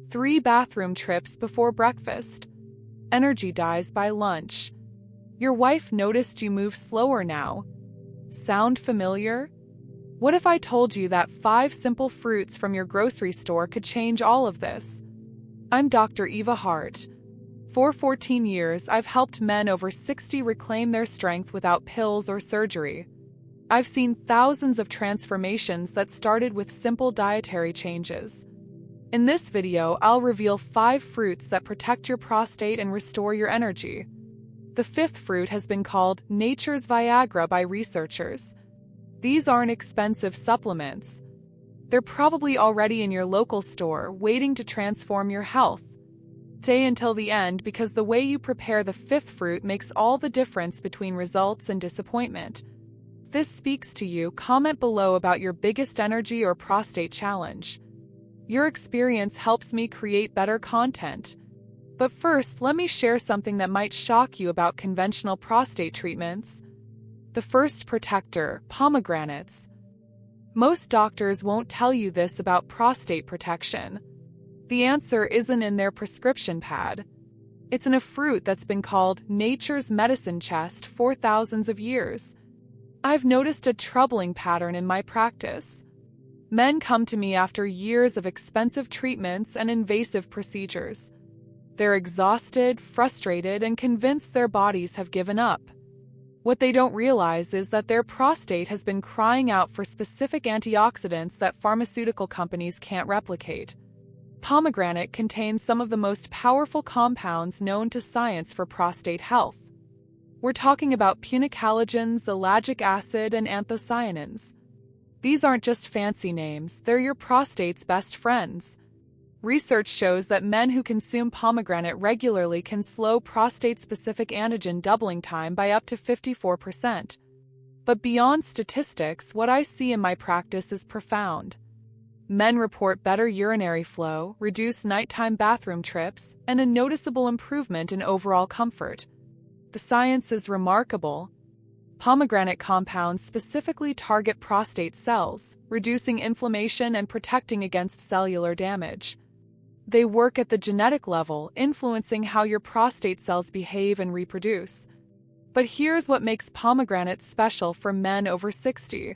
3 bathroom trips before breakfast. Energy dies by lunch. Your wife noticed you move slower now. Sound familiar? What if I told you that 5 simple fruits from your grocery store could change all of this? I'm Dr. Eva Hart. For 14 years, I've helped men over 60 reclaim their strength without pills or surgery. I've seen thousands of transformations that started with simple dietary changes. In this video, I'll reveal 5 fruits that protect your prostate and restore your energy. The 5th fruit has been called nature's Viagra by researchers. These aren't expensive supplements. They're probably already in your local store, waiting to transform your health. Stay until the end because the way you prepare the 5th fruit makes all the difference between results and disappointment. If this speaks to you, comment below about your biggest energy or prostate challenge. Your experience helps me create better content. But first, let me share something that might shock you about conventional prostate treatments. The first protector, pomegranates. Most doctors won't tell you this about prostate protection. The answer isn't in their prescription pad. It's in a fruit that's been called nature's medicine chest for thousands of years. I've noticed a troubling pattern in my practice. Men come to me after years of expensive treatments and invasive procedures. They're exhausted, frustrated, and convinced their bodies have given up. What they don't realize is that their prostate has been crying out for specific antioxidants that pharmaceutical companies can't replicate. Pomegranate contains some of the most powerful compounds known to science for prostate health. We're talking about punicalagins, ellagic acid, and anthocyanins. These aren't just fancy names, they're your prostate's best friends. Research shows that men who consume pomegranate regularly can slow prostate-specific antigen doubling time by up to 54%. But beyond statistics, what I see in my practice is profound. Men report better urinary flow, reduced nighttime bathroom trips, and a noticeable improvement in overall comfort. The science is remarkable. Pomegranate compounds specifically target prostate cells, reducing inflammation and protecting against cellular damage. They work at the genetic level, influencing how your prostate cells behave and reproduce. But here's what makes pomegranates special for men over 60.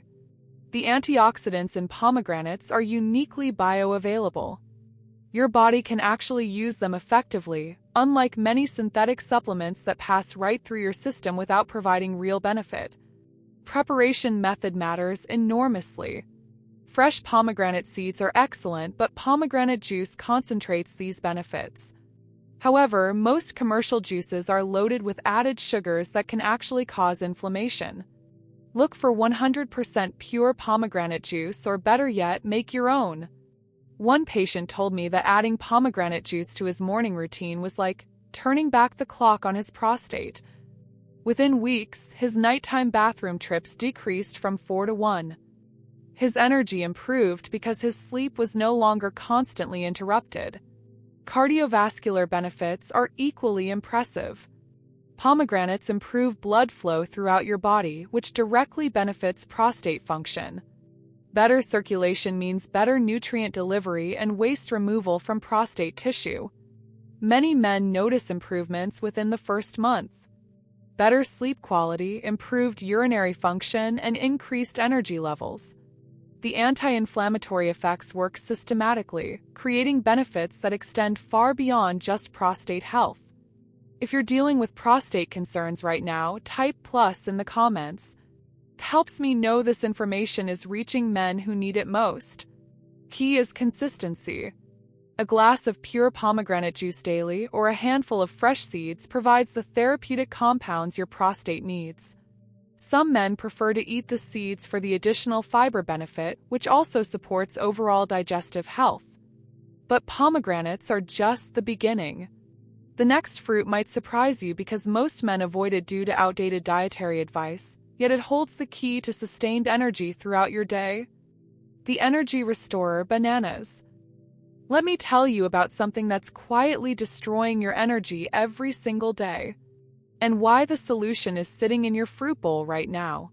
The antioxidants in pomegranates are uniquely bioavailable. Your body can actually use them effectively, unlike many synthetic supplements that pass right through your system without providing real benefit. Preparation method matters enormously. Fresh pomegranate seeds are excellent, but pomegranate juice concentrates these benefits. However, most commercial juices are loaded with added sugars that can actually cause inflammation. Look for 100% pure pomegranate juice, or better yet, make your own. One patient told me that adding pomegranate juice to his morning routine was like turning back the clock on his prostate. Within weeks, his nighttime bathroom trips decreased from 4 to 1. His energy improved because his sleep was no longer constantly interrupted. Cardiovascular benefits are equally impressive. Pomegranates improve blood flow throughout your body, which directly benefits prostate function. Better circulation means better nutrient delivery and waste removal from prostate tissue. Many men notice improvements within the first month. Better sleep quality, improved urinary function, and increased energy levels. The anti-inflammatory effects work systematically, creating benefits that extend far beyond just prostate health. If you're dealing with prostate concerns right now, type plus in the comments. It helps me know this information is reaching men who need it most. Key is consistency. A glass of pure pomegranate juice daily or a handful of fresh seeds provides the therapeutic compounds your prostate needs. Some men prefer to eat the seeds for the additional fiber benefit, which also supports overall digestive health. But pomegranates are just the beginning. The next fruit might surprise you because most men avoid it due to outdated dietary advice, yet it holds the key to sustained energy throughout your day. The energy restorer, bananas. Let me tell you about something that's quietly destroying your energy every single day, and why the solution is sitting in your fruit bowl right now.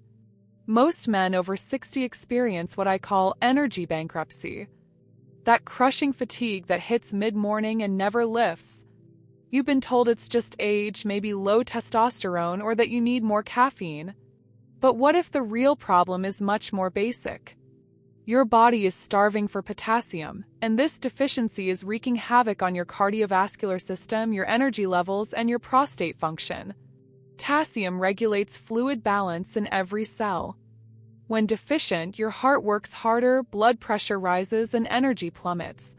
Most men over 60 experience what I call energy bankruptcy. That crushing fatigue that hits mid-morning and never lifts. You've been told it's just age, maybe low testosterone, or that you need more caffeine. But what if the real problem is much more basic? Your body is starving for potassium, and this deficiency is wreaking havoc on your cardiovascular system, your energy levels, and your prostate function. Potassium regulates fluid balance in every cell. When deficient, your heart works harder, blood pressure rises, and energy plummets.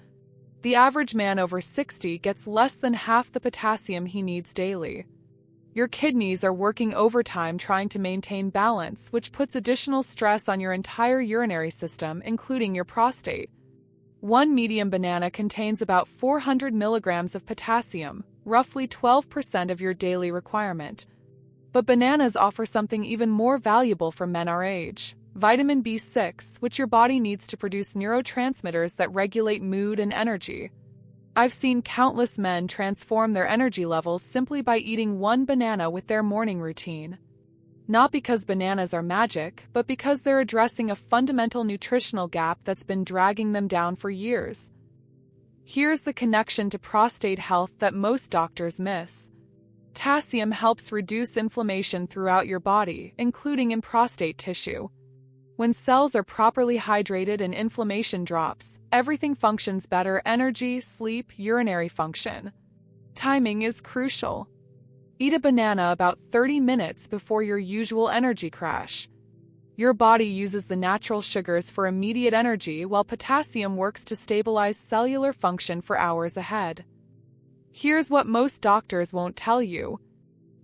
The average man over 60 gets less than half the potassium he needs daily. Your kidneys are working overtime trying to maintain balance, which puts additional stress on your entire urinary system, including your prostate. One medium banana contains about 400 milligrams of potassium, roughly 12% of your daily requirement. But bananas offer something even more valuable for men our age: vitamin B6, which your body needs to produce neurotransmitters that regulate mood and energy. I've seen countless men transform their energy levels simply by eating one banana with their morning routine. Not because bananas are magic, but because they're addressing a fundamental nutritional gap that's been dragging them down for years. Here's the connection to prostate health that most doctors miss. Potassium helps reduce inflammation throughout your body, including in prostate tissue. When cells are properly hydrated and inflammation drops, everything functions better: energy, sleep, urinary function. Timing is crucial. Eat a banana about 30 minutes before your usual energy crash. Your body uses the natural sugars for immediate energy, while potassium works to stabilize cellular function for hours ahead. Here's what most doctors won't tell you.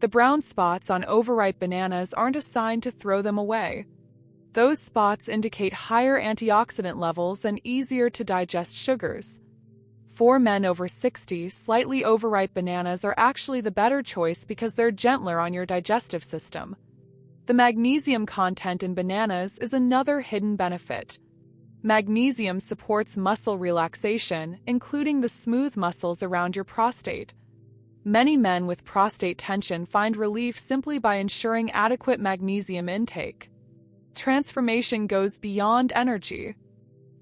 The brown spots on overripe bananas aren't a sign to throw them away. Those spots indicate higher antioxidant levels and easier to digest sugars. For men over 60, slightly overripe bananas are actually the better choice because they're gentler on your digestive system. The magnesium content in bananas is another hidden benefit. Magnesium supports muscle relaxation, including the smooth muscles around your prostate. Many men with prostate tension find relief simply by ensuring adequate magnesium intake. Transformation goes beyond energy.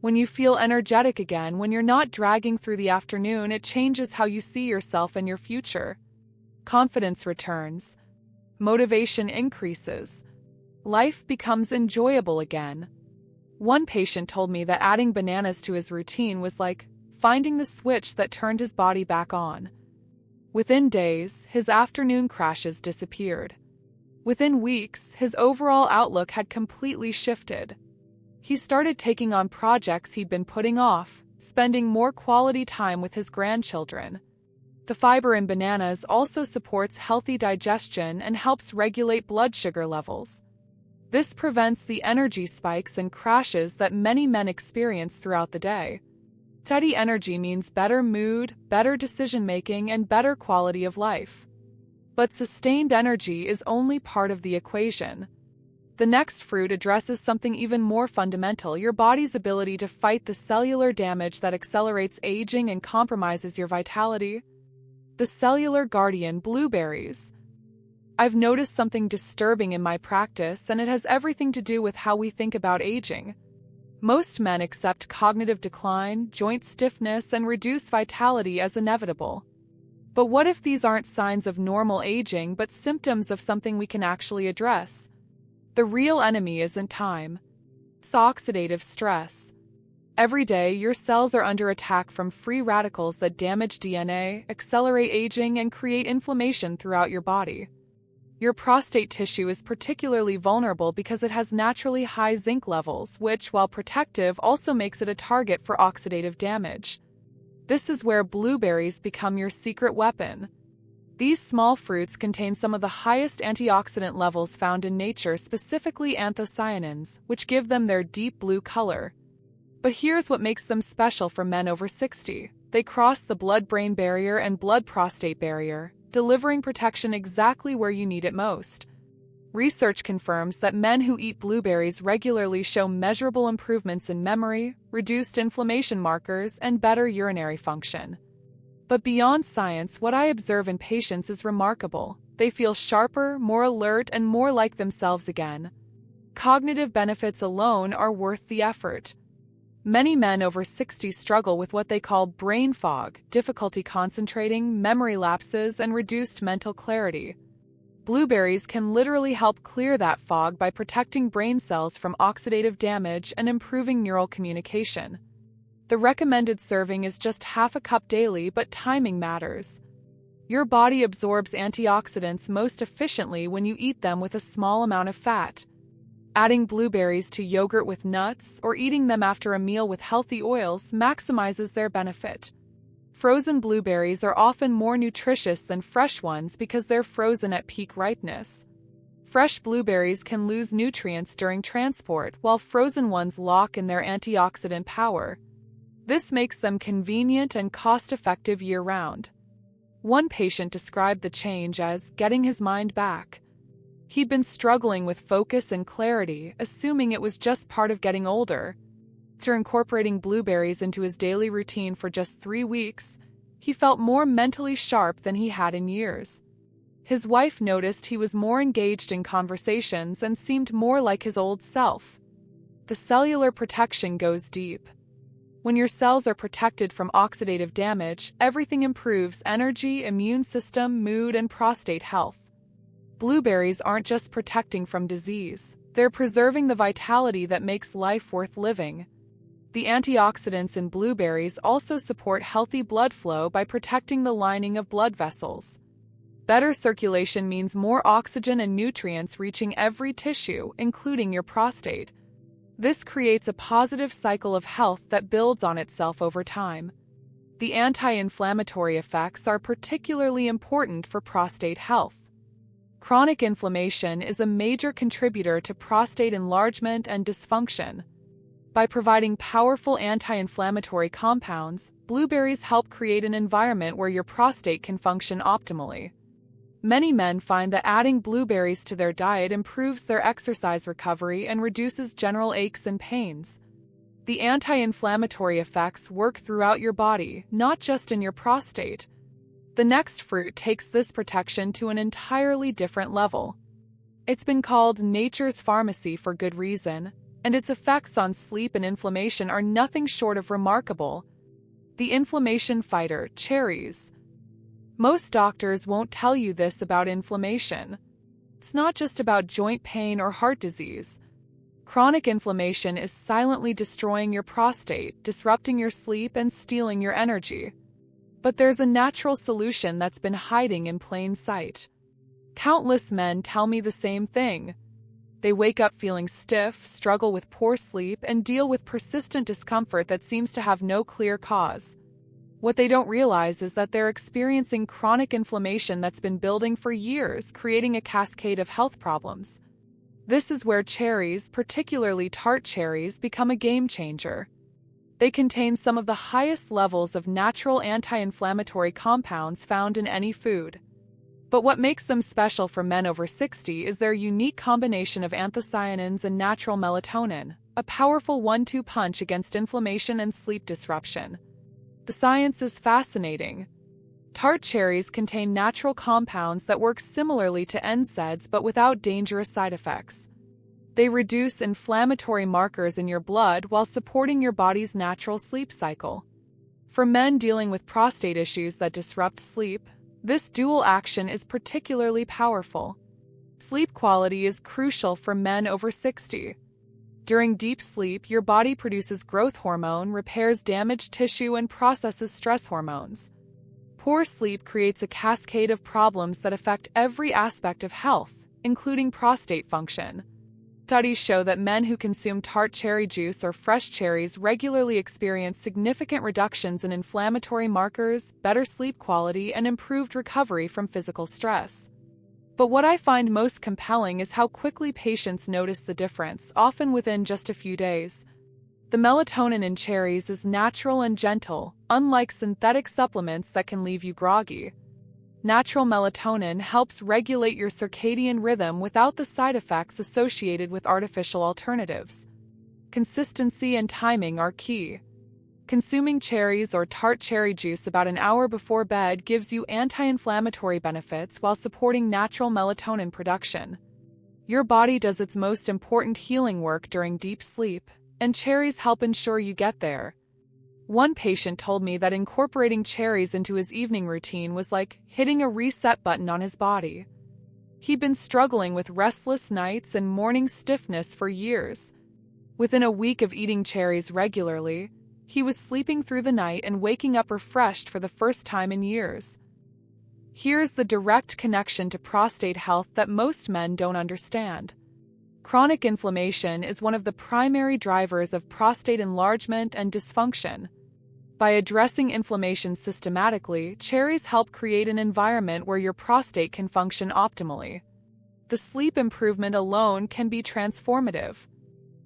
When you feel energetic again, when you're not dragging through the afternoon, it changes how you see yourself and your future. Confidence returns. Motivation increases. Life becomes enjoyable again. One patient told me that adding bananas to his routine was like finding the switch that turned his body back on. Within days, his afternoon crashes disappeared. Within weeks, his overall outlook had completely shifted. He started taking on projects he'd been putting off, spending more quality time with his grandchildren. The fiber in bananas also supports healthy digestion and helps regulate blood sugar levels. This prevents the energy spikes and crashes that many men experience throughout the day. Steady energy means better mood, better decision-making, and better quality of life. But sustained energy is only part of the equation. The next fruit addresses something even more fundamental: your body's ability to fight the cellular damage that accelerates aging and compromises your vitality. The cellular guardian, blueberries. I've noticed something disturbing in my practice, and it has everything to do with how we think about aging. Most men accept cognitive decline, joint stiffness, and reduced vitality as inevitable. But what if these aren't signs of normal aging, but symptoms of something we can actually address? The real enemy isn't time. It's oxidative stress. Every day, your cells are under attack from free radicals that damage DNA, accelerate aging, and create inflammation throughout your body. Your prostate tissue is particularly vulnerable because it has naturally high zinc levels, which, while protective, also makes it a target for oxidative damage. This is where blueberries become your secret weapon. These small fruits contain some of the highest antioxidant levels found in nature, specifically anthocyanins, which give them their deep blue color. But here's what makes them special for men over 60. They cross the blood-brain barrier and blood-prostate barrier, delivering protection exactly where you need it most. Research confirms that men who eat blueberries regularly show measurable improvements in memory, reduced inflammation markers, and better urinary function. But beyond science, what I observe in patients is remarkable. They feel sharper, more alert, and more like themselves again. Cognitive benefits alone are worth the effort. Many men over 60 struggle with what they call brain fog, difficulty concentrating, memory lapses, and reduced mental clarity. Blueberries can literally help clear that fog by protecting brain cells from oxidative damage and improving neural communication. The recommended serving is just half a cup daily, but timing matters. Your body absorbs antioxidants most efficiently when you eat them with a small amount of fat. Adding blueberries to yogurt with nuts or eating them after a meal with healthy oils maximizes their benefit. Frozen blueberries are often more nutritious than fresh ones because they're frozen at peak ripeness. Fresh blueberries can lose nutrients during transport, while frozen ones lock in their antioxidant power. This makes them convenient and cost-effective year-round. One patient described the change as getting his mind back. He'd been struggling with focus and clarity, assuming it was just part of getting older. After incorporating blueberries into his daily routine for just 3 weeks, he felt more mentally sharp than he had in years. His wife noticed he was more engaged in conversations and seemed more like his old self. The cellular protection goes deep. When your cells are protected from oxidative damage, everything improves: energy, immune system, mood, and prostate health. Blueberries aren't just protecting from disease, they're preserving the vitality that makes life worth living. The antioxidants in blueberries also support healthy blood flow by protecting the lining of blood vessels. Better circulation means more oxygen and nutrients reaching every tissue, including your prostate. This creates a positive cycle of health that builds on itself over time. The anti-inflammatory effects are particularly important for prostate health. Chronic inflammation is a major contributor to prostate enlargement and dysfunction. By providing powerful anti-inflammatory compounds, blueberries help create an environment where your prostate can function optimally. Many men find that adding blueberries to their diet improves their exercise recovery and reduces general aches and pains. The anti-inflammatory effects work throughout your body, not just in your prostate. The next fruit takes this protection to an entirely different level. It's been called nature's pharmacy for good reason, and its effects on sleep and inflammation are nothing short of remarkable. The inflammation fighter, cherries. Most doctors won't tell you this about inflammation. It's not just about joint pain or heart disease. Chronic inflammation is silently destroying your prostate, disrupting your sleep, and stealing your energy. But there's a natural solution that's been hiding in plain sight. Countless men tell me the same thing. They wake up feeling stiff, struggle with poor sleep, and deal with persistent discomfort that seems to have no clear cause. What they don't realize is that they're experiencing chronic inflammation that's been building for years, creating a cascade of health problems. This is where cherries, particularly tart cherries, become a game changer. They contain some of the highest levels of natural anti-inflammatory compounds found in any food. But what makes them special for men over 60 is their unique combination of anthocyanins and natural melatonin, a powerful 1-2 punch against inflammation and sleep disruption. The science is fascinating. Tart cherries contain natural compounds that work similarly to NSAIDs but without dangerous side effects. They reduce inflammatory markers in your blood while supporting your body's natural sleep cycle. For men dealing with prostate issues that disrupt sleep, this dual action is particularly powerful. Sleep quality is crucial for men over 60. During deep sleep, your body produces growth hormone, repairs damaged tissue, and processes stress hormones. Poor sleep creates a cascade of problems that affect every aspect of health, including prostate function. Studies show that men who consume tart cherry juice or fresh cherries regularly experience significant reductions in inflammatory markers, better sleep quality, and improved recovery from physical stress. But what I find most compelling is how quickly patients notice the difference, often within just a few days. The melatonin in cherries is natural and gentle, unlike synthetic supplements that can leave you groggy. Natural melatonin helps regulate your circadian rhythm without the side effects associated with artificial alternatives. Consistency and timing are key. Consuming cherries or tart cherry juice about an hour before bed gives you anti-inflammatory benefits while supporting natural melatonin production. Your body does its most important healing work during deep sleep, and cherries help ensure you get there. One patient told me that incorporating cherries into his evening routine was like hitting a reset button on his body. He'd been struggling with restless nights and morning stiffness for years. Within a week of eating cherries regularly, he was sleeping through the night and waking up refreshed for the first time in years. Here's the direct connection to prostate health that most men don't understand. Chronic inflammation is one of the primary drivers of prostate enlargement and dysfunction. By addressing inflammation systematically, cherries help create an environment where your prostate can function optimally. The sleep improvement alone can be transformative.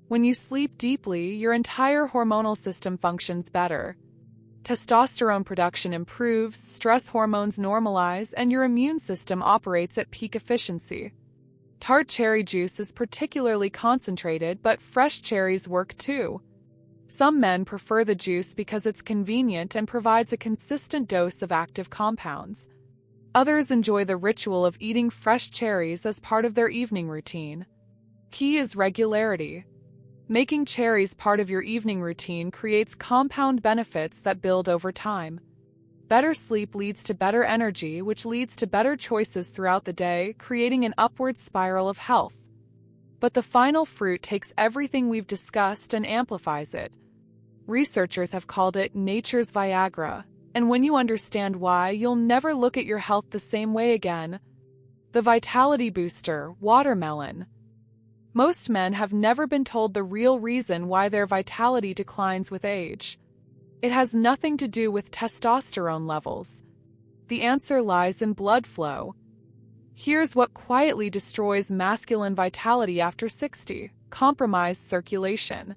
When you sleep deeply, your entire hormonal system functions better. Testosterone production improves, stress hormones normalize, and your immune system operates at peak efficiency. Tart cherry juice is particularly concentrated, but fresh cherries work too. Some men prefer the juice because it's convenient and provides a consistent dose of active compounds. Others enjoy the ritual of eating fresh cherries as part of their evening routine. Key is regularity. Making cherries part of your evening routine creates compound benefits that build over time. Better sleep leads to better energy, which leads to better choices throughout the day, creating an upward spiral of health. But the final fruit takes everything we've discussed and amplifies it. Researchers have called it nature's Viagra, and when you understand why, you'll never look at your health the same way again. The vitality booster, watermelon. Most men have never been told the real reason why their vitality declines with age. It has nothing to do with testosterone levels. The answer lies in blood flow. Here's what quietly destroys masculine vitality after 60: compromised circulation.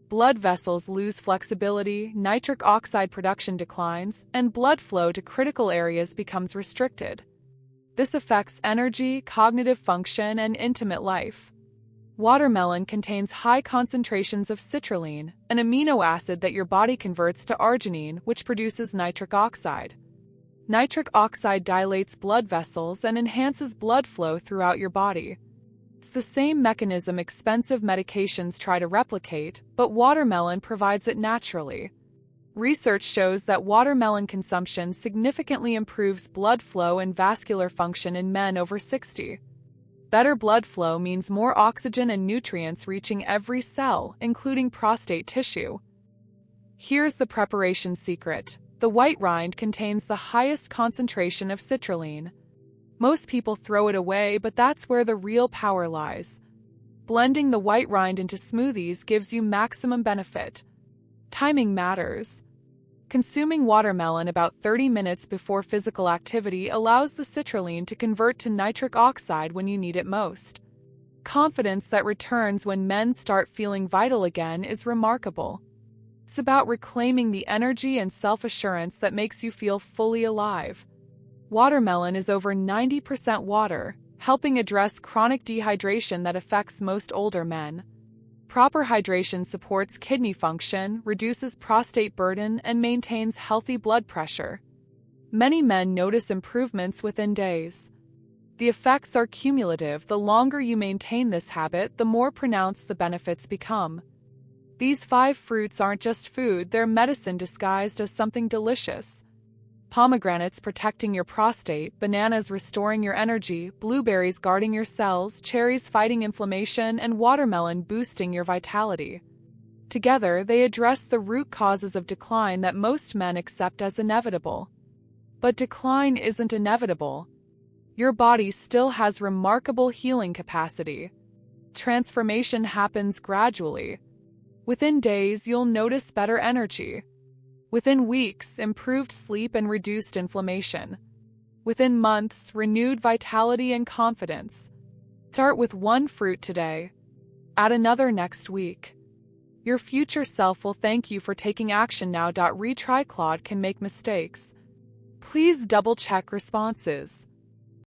Blood vessels lose flexibility, nitric oxide production declines, and blood flow to critical areas becomes restricted. This affects energy, cognitive function, and intimate life. Watermelon contains high concentrations of citrulline, an amino acid that your body converts to arginine, which produces nitric oxide. Nitric oxide dilates blood vessels and enhances blood flow throughout your body. It's the same mechanism expensive medications try to replicate, but watermelon provides it naturally. Research shows that watermelon consumption significantly improves blood flow and vascular function in men over 60. Better blood flow means more oxygen and nutrients reaching every cell, including prostate tissue. Here's the preparation secret. The white rind contains the highest concentration of citrulline. Most people throw it away, but that's where the real power lies. Blending the white rind into smoothies gives you maximum benefit. Timing matters. Consuming watermelon about 30 minutes before physical activity allows the citrulline to convert to nitric oxide when you need it most. Confidence that returns when men start feeling vital again is remarkable. It's about reclaiming the energy and self-assurance that makes you feel fully alive. Watermelon is over 90% water, helping address chronic dehydration that affects most older men. Proper hydration supports kidney function, reduces prostate burden, and maintains healthy blood pressure. Many men notice improvements within days. The effects are cumulative. The longer you maintain this habit, the more pronounced the benefits become. These 5 fruits aren't just food, they're medicine disguised as something delicious. Pomegranates protecting your prostate, bananas restoring your energy, blueberries guarding your cells, cherries fighting inflammation, and watermelon boosting your vitality. Together, they address the root causes of decline that most men accept as inevitable. But decline isn't inevitable. Your body still has remarkable healing capacity. Transformation happens gradually. Within days, you'll notice better energy. Within weeks, improved sleep and reduced inflammation. Within months, renewed vitality and confidence. Start with one fruit today. Add another next week. Your future self will thank you for taking action now. Retry Claude can make mistakes. Please double-check responses.